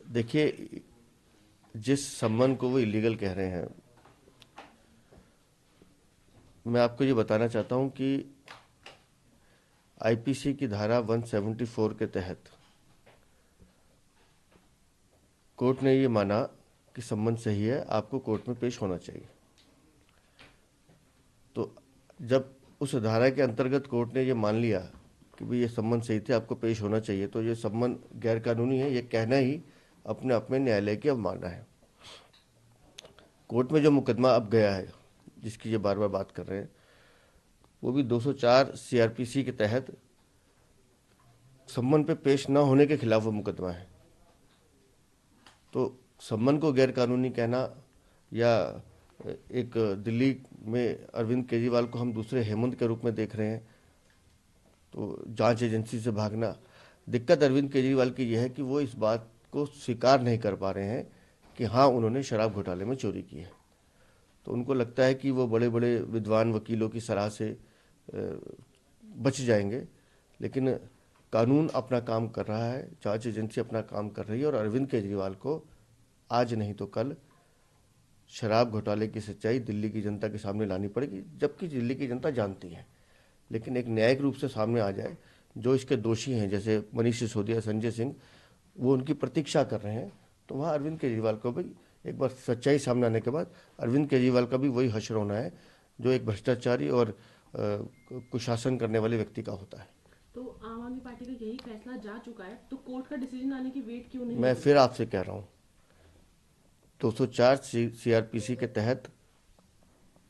देखिए, जिस सम्मन को वो इलीगल कह रहे हैं, मैं आपको ये बताना चाहता हूं कि आईपीसी की धारा 174 के तहत कोर्ट ने ये माना कि सम्मन सही है, आपको कोर्ट में पेश होना चाहिए। तो जब उस धारा के अंतर्गत कोर्ट ने ये मान लिया कि भाई ये सम्मन सही थे, आपको पेश होना चाहिए, तो ये सम्मन गैर कानूनी है, ये कहना ही अपने आप में न्यायालय की अवमानना है। कोर्ट में जो मुकदमा अब गया है, जिसकी ये बार बार बात कर रहे हैं, वो भी 204 सीआरपीसी के तहत सम्मन पे पेश न होने के खिलाफ वो मुकदमा है। तो सम्मन को गैर कानूनी कहना, या एक दिल्ली में अरविंद केजरीवाल को हम दूसरे हेमंत के रूप में देख रहे हैं, तो जांच एजेंसी से भागना। दिक्कत अरविंद केजरीवाल की यह है कि वो इस बात को स्वीकार नहीं कर पा रहे हैं कि हाँ, उन्होंने शराब घोटाले में चोरी की है। तो उनको लगता है कि वो बड़े बड़े विद्वान वकीलों की सलाह से बच जाएंगे, लेकिन कानून अपना काम कर रहा है, जांच एजेंसी अपना काम कर रही है, और अरविंद केजरीवाल को आज नहीं तो कल शराब घोटाले की सच्चाई दिल्ली की जनता के सामने लानी पड़ेगी, जबकि दिल्ली की जनता जानती है। लेकिन एक न्यायिक रूप से सामने आ जाए, जो इसके दोषी हैं जैसे मनीष सिसोदिया, संजय सिंह, वो उनकी प्रतीक्षा कर रहे हैं, तो वहाँ अरविंद केजरीवाल को भी एक बार सच्चाई सामने आने के बाद अरविंद केजरीवाल का भी वही हश्र होना है जो एक भ्रष्टाचारी और कुशासन करने वाले व्यक्ति का होता है। तो आम आदमी पार्टी का यही फैसला जा चुका है, तो कोर्ट का डिसीजन आने की वेट क्यों नहीं? मैं फिर आपसे कह रहा हूँ, 204 सीआरपीसी के तहत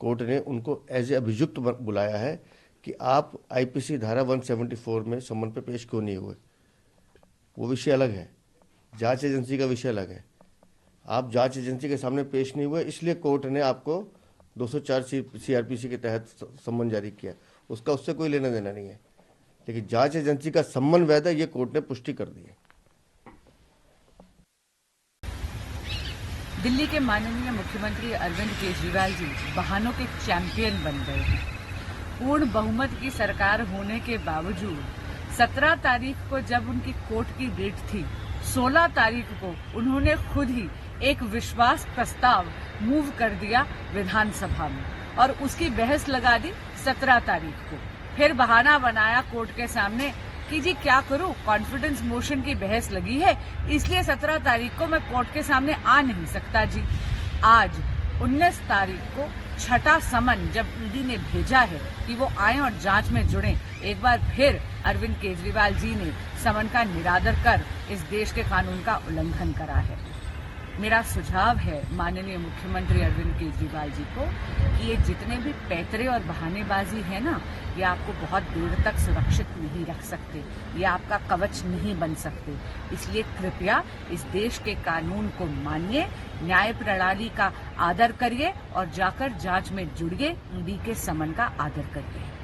कोर्ट ने उनको एज ए अभियुक्त बुलाया है कि आप आईपीसी धारा 174 में सम्मन पे पेश क्यों नहीं हुए। वो विषय अलग है, जांच एजेंसी का विषय अलग है। आप जांच एजेंसी के सामने पेश नहीं हुए, इसलिए कोर्ट ने आपको 204 सीआरपीसी के तहत सम्मन जारी किया। उसका उससे कोई लेना देना नहीं है, लेकिन जांच एजेंसी का सम्मन वैध है, ये कोर्ट ने पुष्टि कर दी है। दिल्ली के माननीय मुख्यमंत्री अरविंद केजरीवाल जी बहानों के चैंपियन बन गए हैं। पूर्ण बहुमत की सरकार होने के बावजूद 17 तारीख को जब उनकी कोर्ट की डेट थी, 16 तारीख को उन्होंने खुद ही एक विश्वास प्रस्ताव मूव कर दिया विधानसभा में, और उसकी बहस लगा दी 17 तारीख को। फिर बहाना बनाया कोर्ट के सामने कि जी क्या करूं, कॉन्फिडेंस मोशन की बहस लगी है, इसलिए 17 तारीख को मैं कोर्ट के सामने आ नहीं सकता जी। आज 19 तारीख को छठा समन जब ईडी ने भेजा है कि वो आए और जांच में जुड़ें, एक बार फिर अरविंद केजरीवाल जी ने समन का निरादर कर इस देश के कानून का उल्लंघन करा है। मेरा सुझाव है माननीय मुख्यमंत्री अरविंद केजरीवाल जी को कि ये जितने भी पैतरे और बहानेबाजी है ना, ये आपको बहुत देर तक सुरक्षित नहीं रख सकते, ये आपका कवच नहीं बन सकते। इसलिए कृपया इस देश के कानून को मानिए, न्याय प्रणाली का आदर करिए और जाकर जांच में जुड़िए, ईडी के समन का आदर करिए।